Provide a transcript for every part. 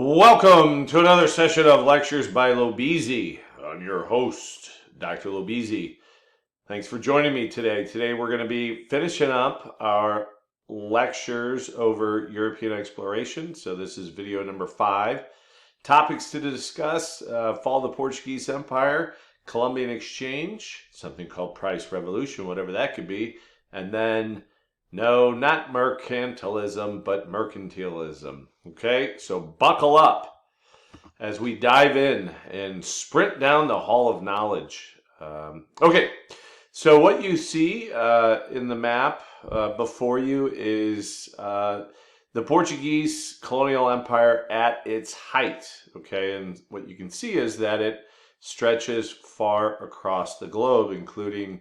Welcome to another session of lectures by Lob-EZ. I'm your host, Dr. Lob-EZ. Thanks for joining me today. Today we're going to be finishing up our lectures over European exploration. So this is video number 5. Topics to discuss: fall of the Portuguese Empire, Columbian Exchange, something called price revolution, whatever that could be, and then no, not mercantilism, but mercantilism. Okay, so buckle up as we dive in and sprint down the hall of knowledge. Okay, so what you see in the map before you is the Portuguese colonial empire at its height. Okay, and what you can see is that it stretches far across the globe, including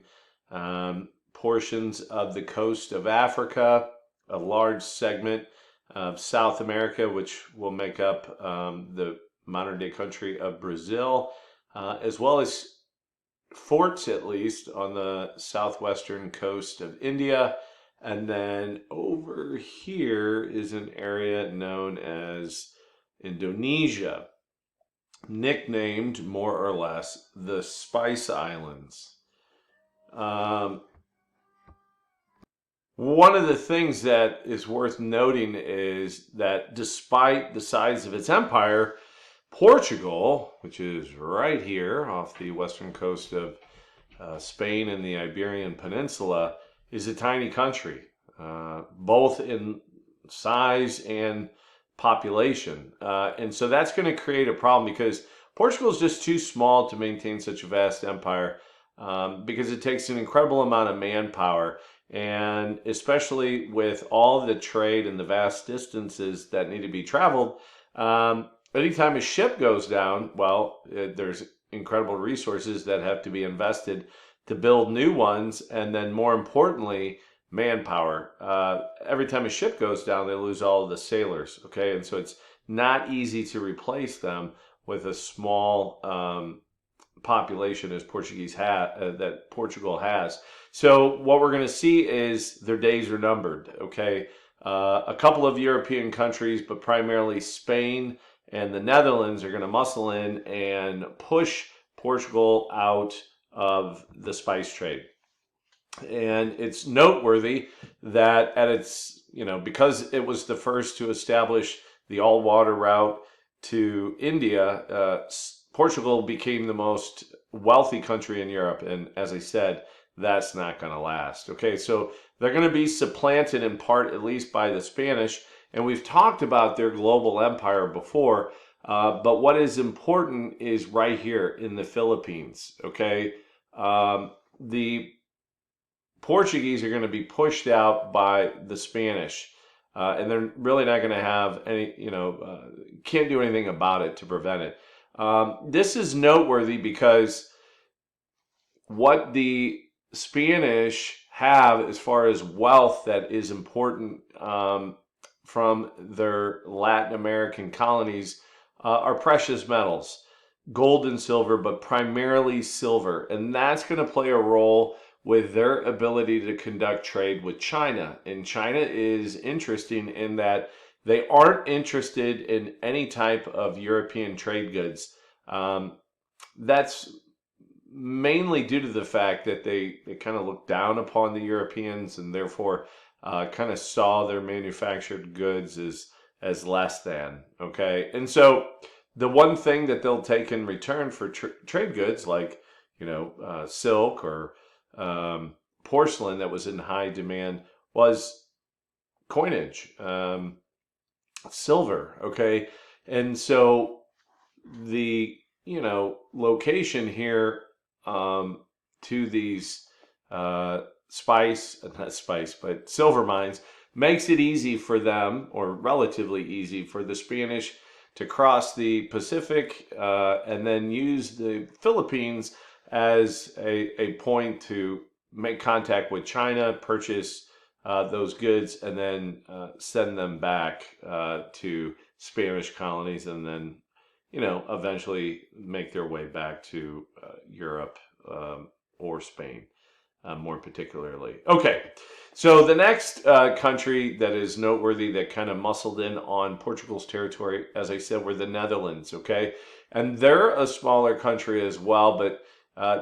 portions of the coast of Africa, a large segment of South America, which will make up the modern day country of Brazil, as well as forts, at least, on the southwestern coast of India. And then over here is an area known as Indonesia, nicknamed more or less the Spice Islands. One of the things that is worth noting is that despite the size of its empire, Portugal, which is right here off the western coast of Spain and the Iberian Peninsula, is a tiny country, both in size and population. And so that's going to create a problem because Portugal is just too small to maintain such a vast empire, because it takes an incredible amount of manpower. And especially with all the trade and the vast distances that need to be traveled, anytime a ship goes down, well, there's incredible resources that have to be invested to build new ones, and then more importantly, manpower. Every time a ship goes down, they lose all of the sailors, okay? And so it's not easy to replace them with a small population as that Portugal has. So what we're going to see is their days are numbered, okay? A couple of European countries, but primarily Spain and the Netherlands, are going to muscle in and push Portugal out of the spice trade. And it's noteworthy that at its, because it was the first to establish the all-water route to India, Portugal became the most wealthy country in Europe. And as I said, that's not going to last. Okay, so they're going to be supplanted in part, at least, by the Spanish. And we've talked about their global empire before. But what is important is right here in the Philippines. Okay, the Portuguese are going to be pushed out by the Spanish. And they're really not going to have any, can't do anything about it to prevent it. This is noteworthy because what the Spanish have as far as wealth that is important from their Latin American colonies are precious metals, gold and silver, but primarily silver. And that's going to play a role with their ability to conduct trade with China. And China is interesting in that they aren't interested in any type of European trade goods. That's mainly due to the fact that they kind of look down upon the Europeans and therefore kind of saw their manufactured goods as less than, okay? And so the one thing that they'll take in return for trade goods like, silk or porcelain that was in high demand was coinage, silver, okay? And so the, location here to these not spice, but silver mines makes it easy for them, or relatively easy for the Spanish to cross the Pacific and then use the Philippines as a point to make contact with China, purchase those goods, and then send them back to Spanish colonies, and then eventually make their way back to Europe or Spain. more particularly. Okay, so the next country that is noteworthy that kind of muscled in on Portugal's territory, as I said, were the Netherlands. Okay, and they're a smaller country as well, but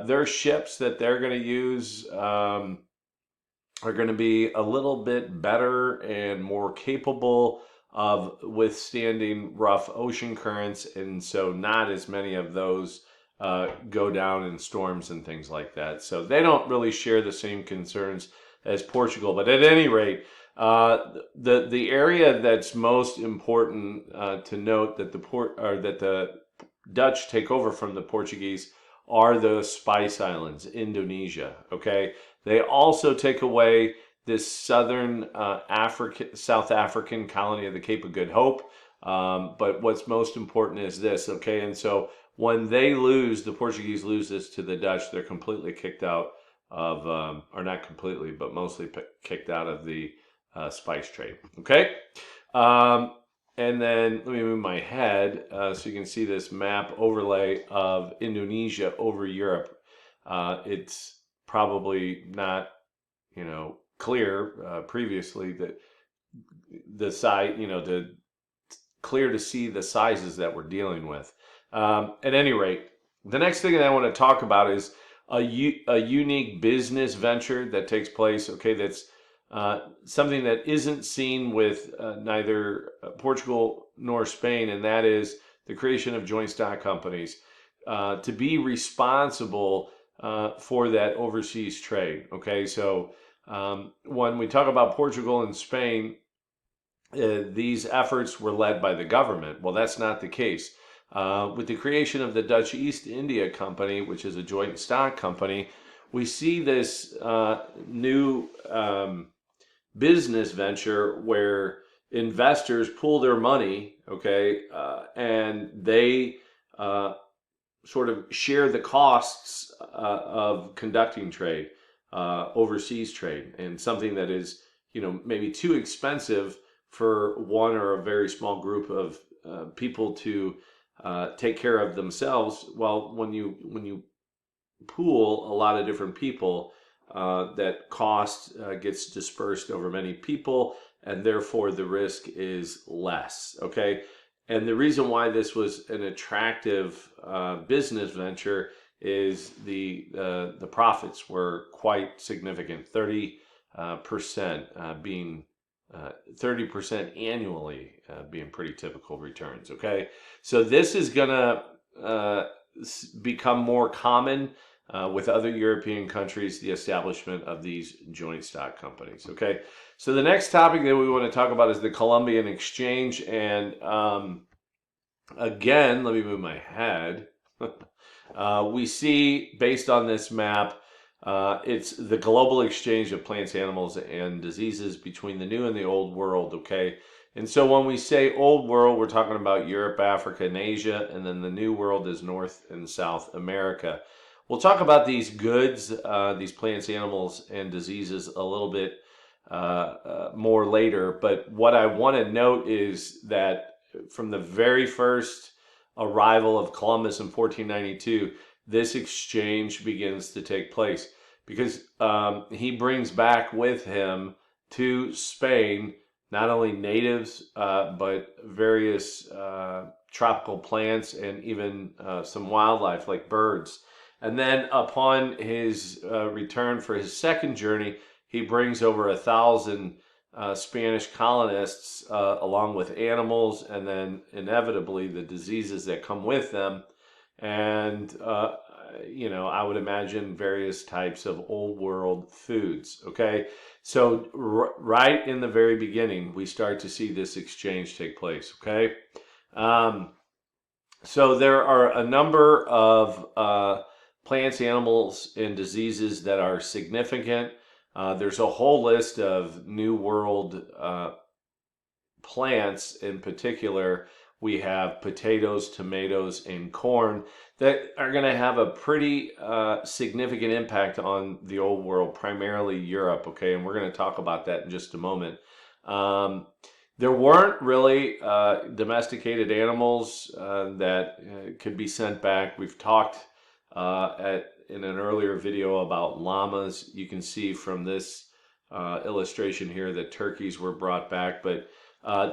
their ships that they're going to use are going to be a little bit better and more capable of withstanding rough ocean currents, and so not as many of those go down in storms and things like that. So they don't really share the same concerns as Portugal. But at any rate, the area that's most important to note that the Dutch take over from the Portuguese are the Spice Islands, Indonesia. Okay, they also take away this southern South African colony of the Cape of Good Hope. But what's most important is this. Okay, and so when the Portuguese lose this to the Dutch, they're completely kicked out of, or not completely, but mostly kicked out of the spice trade. Okay. And then let me move my head so you can see this map overlay of Indonesia over Europe. It's probably not, clear previously that the size, clear to see the sizes that we're dealing with. At any rate, the next thing that I want to talk about is a unique business venture that takes place. Okay, that's something that isn't seen with neither Portugal nor Spain, and that is the creation of joint stock companies to be responsible for that overseas trade. Okay, so when we talk about Portugal and Spain, these efforts were led by the government. Well, that's not the case. With the creation of the Dutch East India Company, which is a joint stock company, we see this new business venture where investors pool their money, okay, and they sort of share the costs of conducting trade, overseas trade, and something that is, maybe too expensive for one or a very small group of people to take care of themselves. Well, when you pool a lot of different people, that cost gets dispersed over many people, and therefore the risk is less. Okay, and the reason why this was an attractive business venture is the profits were quite significant, 30% being 30% annually being pretty typical returns. Okay, so this is gonna become more common with other European countries, the establishment of these joint stock companies. Okay, so the next topic that we want to talk about is the Colombian exchange, and again, let me move my head. We see, based on this map, it's the global exchange of plants, animals, and diseases between the new and the old world, okay? And so when we say old world, we're talking about Europe, Africa, and Asia, and then the new world is North and South America. We'll talk about these goods, these plants, animals, and diseases a little bit more later, but what I want to note is that from the very first arrival of Columbus in 1492, this exchange begins to take place because he brings back with him to Spain not only natives but various tropical plants and even some wildlife like birds. And then upon his return for his second journey, he brings over 1,000 Spanish colonists along with animals, and then inevitably the diseases that come with them. And I would imagine various types of old world foods. Okay, so right in the very beginning, we start to see this exchange take place. Okay, so there are a number of plants, animals, and diseases that are significant. There's a whole list of New World plants. In particular, we have potatoes, tomatoes, and corn that are going to have a pretty significant impact on the old world, primarily Europe. Okay, and we're going to talk about that in just a moment. There weren't really domesticated animals that could be sent back. We've talked in an earlier video about llamas. You can see from this illustration here that turkeys were brought back, but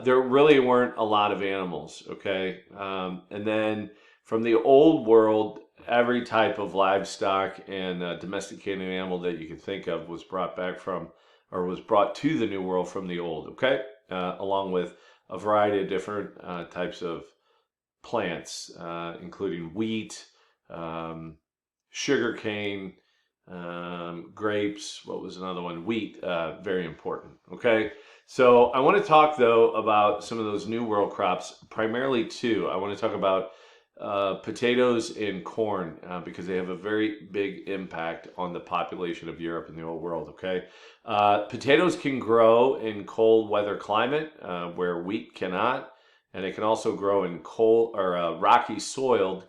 there really weren't a lot of animals, okay? And then from the old world, every type of livestock and domesticated animal that you could think of was brought back from, or was brought to the New World from the old, okay? Along with a variety of different types of plants, including wheat, sugar cane, grapes. What was another one? Wheat, very important. Okay, so I want to talk though about some of those New World crops, primarily two. I want to talk about potatoes and corn because they have a very big impact on the population of Europe and the Old World. Okay, potatoes can grow in cold weather climate where wheat cannot. And it can also grow in cold or rocky soiled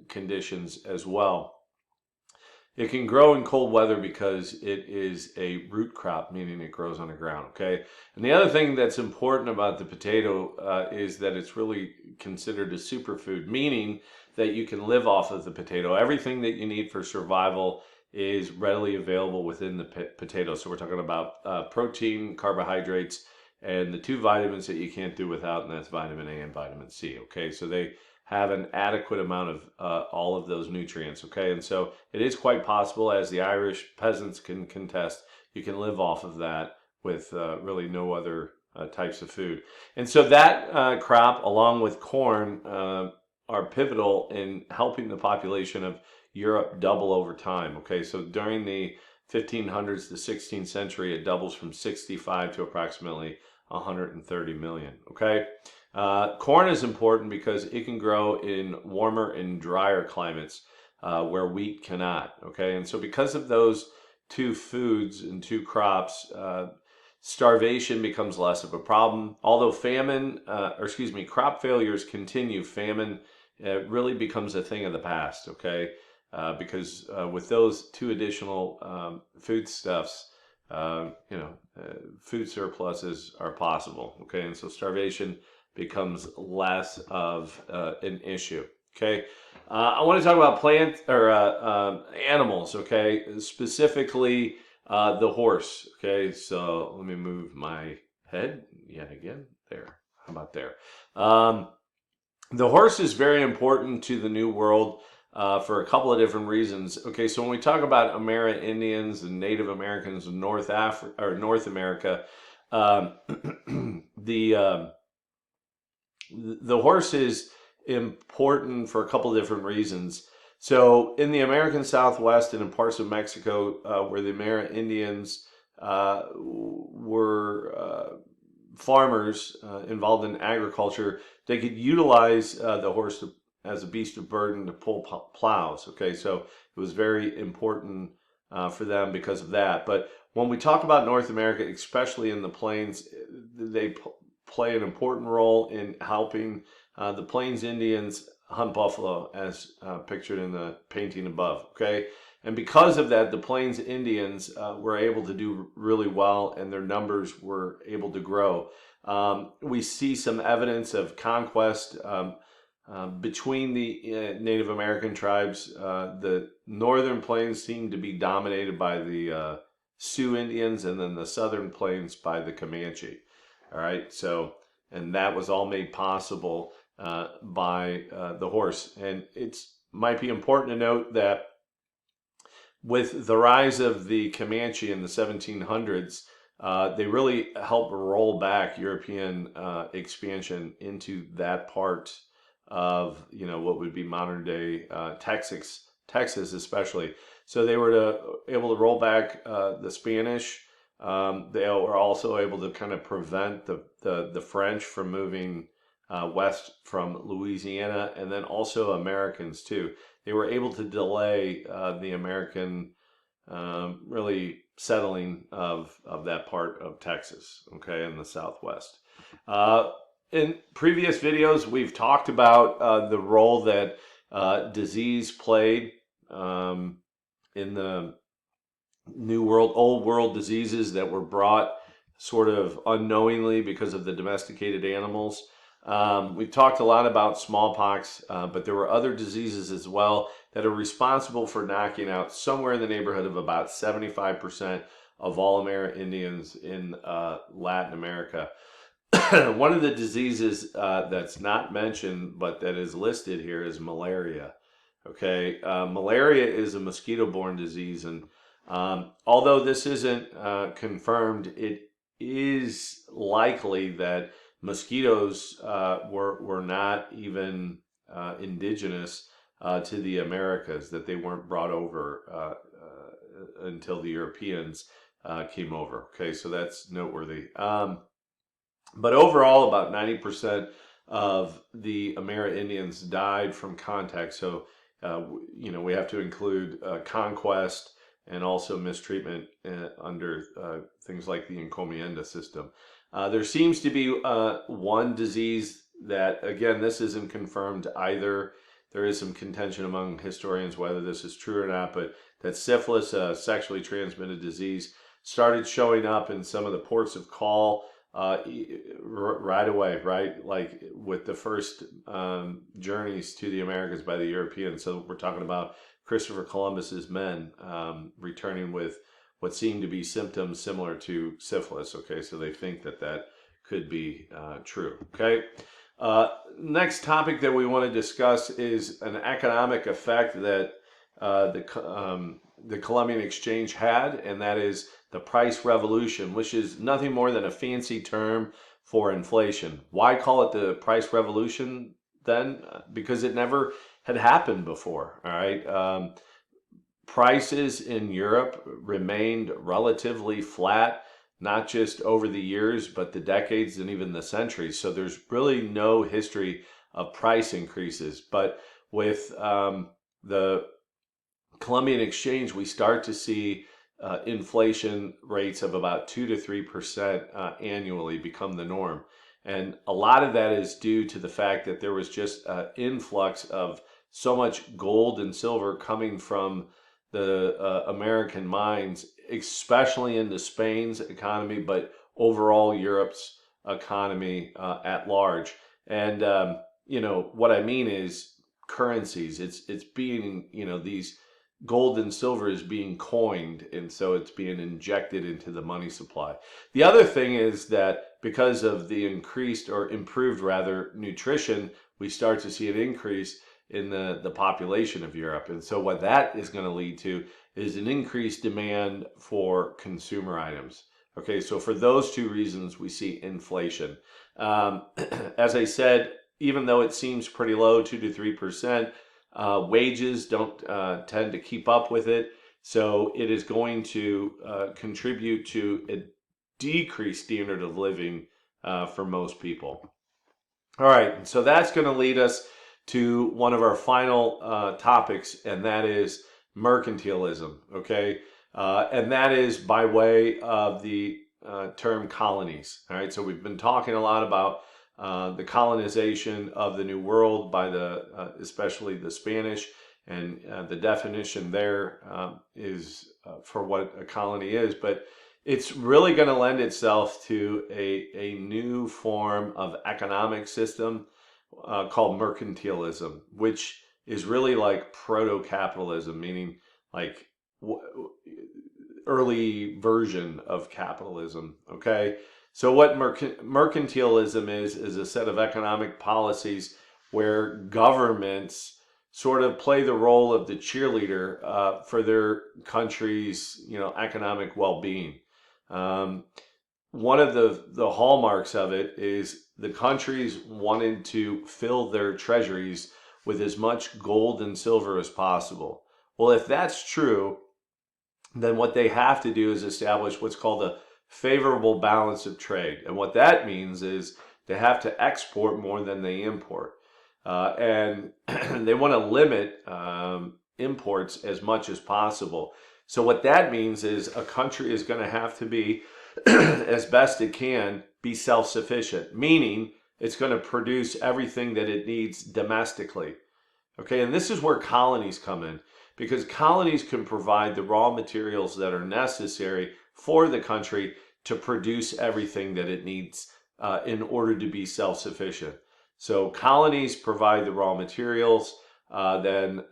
conditions as well. It can grow in cold weather because it is a root crop, meaning it grows on the ground, okay? And the other thing that's important about the potato is that it's really considered a superfood, meaning that you can live off of the potato. Everything that you need for survival is readily available within the potato. So we're talking about protein, carbohydrates, and the two vitamins that you can't do without, and that's vitamin A and vitamin C, okay? So they have an adequate amount of all of those nutrients, okay? And so it is quite possible, as the Irish peasants can contest, you can live off of that with really no other types of food. And so that crop, along with corn, are pivotal in helping the population of Europe double over time, okay? So during the 1500s to 16th century, it doubles from 65 to approximately 130 million, okay? Corn is important because it can grow in warmer and drier climates where wheat cannot, okay? And so because of those two foods and two crops, starvation becomes less of a problem. Although crop failures continue, famine really becomes a thing of the past, okay? Because with those two additional foodstuffs, food surpluses are possible, okay? And so starvation becomes less of an issue, okay? I want to talk about plant or animals, okay? Specifically the horse, okay? So let me move my head yet again. There, how about there? The horse is very important to the New World for a couple of different reasons. Okay, so when we talk about Amerindians and Native Americans in North America, the horse is important for a couple of different reasons. So in the American Southwest and in parts of Mexico where the Amerindians were farmers involved in agriculture, they could utilize the horse as a beast of burden to pull plows. Okay, so it was very important for them because of that. But when we talk about North America, especially in the plains, they play an important role in helping the Plains Indians hunt buffalo, as pictured in the painting above. Okay, and because of that, the Plains Indians were able to do really well, and their numbers were able to grow. We see some evidence of conquest between the Native American tribes. The northern plains seem to be dominated by the Sioux Indians, and then the southern plains by the Comanche. All right, so, and that was all made possible by the horse. And it's might be important to note that with the rise of the Comanche in the 1700s, they really helped roll back European expansion into that part of, what would be modern day Texas especially. So they were able to roll back the Spanish. They were also able to kind of prevent the French from moving west from Louisiana, and then also Americans too. They were able to delay the American really settling of that part of Texas, okay, in the Southwest. In previous videos, we've talked about the role that disease played in the New World, Old World diseases that were brought sort of unknowingly because of the domesticated animals. We've talked a lot about smallpox, but there were other diseases as well that are responsible for knocking out somewhere in the neighborhood of about 75% of all Amerindians in Latin America. One of the diseases that's not mentioned but that is listed here is malaria. Okay, malaria is a mosquito-borne disease, and although this isn't confirmed, it is likely that mosquitoes were not even indigenous to the Americas, that they weren't brought over until the Europeans came over. Okay, so that's noteworthy. But overall, about 90% of the Amerindians died from contact. So, we have to include conquest and also mistreatment under things like the encomienda system. There seems to be one disease that, again, this isn't confirmed either. There is some contention among historians whether this is true or not, but that syphilis, a sexually transmitted disease, started showing up in some of the ports of call right away, right? Like with the first journeys to the Americas by the Europeans. So we're talking about Christopher Columbus's men returning with what seemed to be symptoms similar to syphilis. Okay, so they think that that could be true. Okay. Next topic that we want to discuss is an economic effect that the Columbian Exchange had, and that is the price revolution, which is nothing more than a fancy term for inflation. Why call it the price revolution then? Because it never had happened before. All right. Prices in Europe remained relatively flat, not just over the years, but the decades and even the centuries. So there's really no history of price increases. But with the Columbian Exchange, we start to see inflation rates of about 2 to 3% annually become the norm. And a lot of that is due to the fact that there was just an influx of so much gold and silver coming from the American mines, especially into Spain's economy, but overall Europe's economy at large. And, what I mean is currencies. It's being, these gold and silver is being coined, and so it's being injected into the money supply. The other thing is that because of the increased or improved rather nutrition, we start to see an increase in the population of Europe. And so what that is going to lead to is an increased demand for consumer items. Okay, so for those two reasons, we see inflation. As I said, even though it seems pretty low, 2 to 3%, wages don't tend to keep up with it. So it is going to contribute to a decreased standard of living for most people. All right, so that's going to lead us to one of our final topics, and that is mercantilism. Okay, and that is by way of the term colonies. All right, so we've been talking a lot about the colonization of the New World by especially the Spanish, and the definition there is for what a colony is, but it's really going to lend itself to a new form of economic system called mercantilism, which is really like proto-capitalism, meaning like early version of capitalism. Okay. So what mercantilism is a set of economic policies where governments sort of play the role of the cheerleader for their country's, economic well-being. One of the hallmarks of it is the countries wanted to fill their treasuries with as much gold and silver as possible. Well, if that's true, then what they have to do is establish what's called a favorable balance of trade. And what that means is they have to export more than they import. And they want to limit imports as much as possible. So what that means is a country is going to have to be, as best it can, be self-sufficient, meaning it's going to produce everything that it needs domestically. Okay, and this is where colonies come in, because colonies can provide the raw materials that are necessary for the country to produce everything that it needs in order to be self-sufficient. So colonies provide the raw materials. then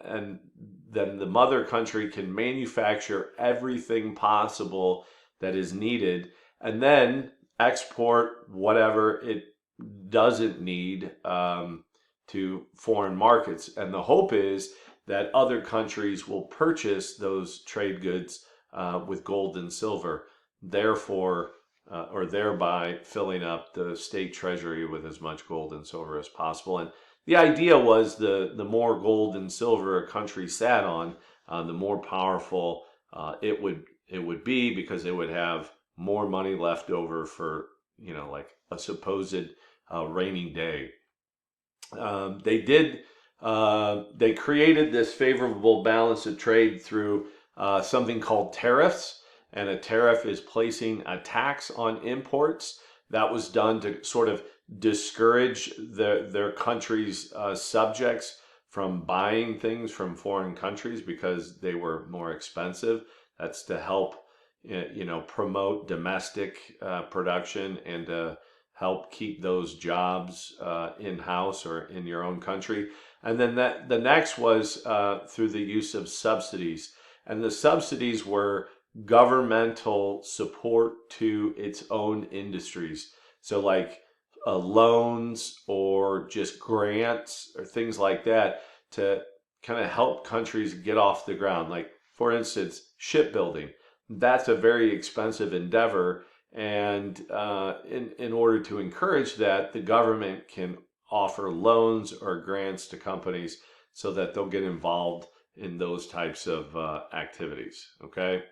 the mother country can manufacture everything possible that is needed, and then export whatever it doesn't need to foreign markets. And the hope is that other countries will purchase those trade goods with gold and silver, therefore, or thereby filling up the state treasury with as much gold and silver as possible. And the idea was the more gold and silver a country sat on, the more powerful it would be, because it would have more money left over for, like a supposed rainy day. They created this favorable balance of trade through something called tariffs. And a tariff is placing a tax on imports. That was done to sort of discourage their country's subjects from buying things from foreign countries because they were more expensive. That's to help, promote domestic production and to help keep those jobs in-house or in your own country. And then the next was through the use of subsidies. And the subsidies were governmental support to its own industries. So like loans or just grants or things like that to kind of help countries get off the ground. Like, for instance, shipbuilding. That's a very expensive endeavor. And in order to encourage that, the government can offer loans or grants to companies so that they'll get involved in those types of activities. Okay,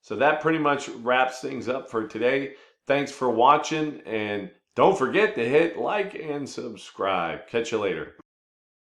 so that pretty much wraps things up for today. Thanks for watching, and don't forget to hit like and subscribe. Catch you later.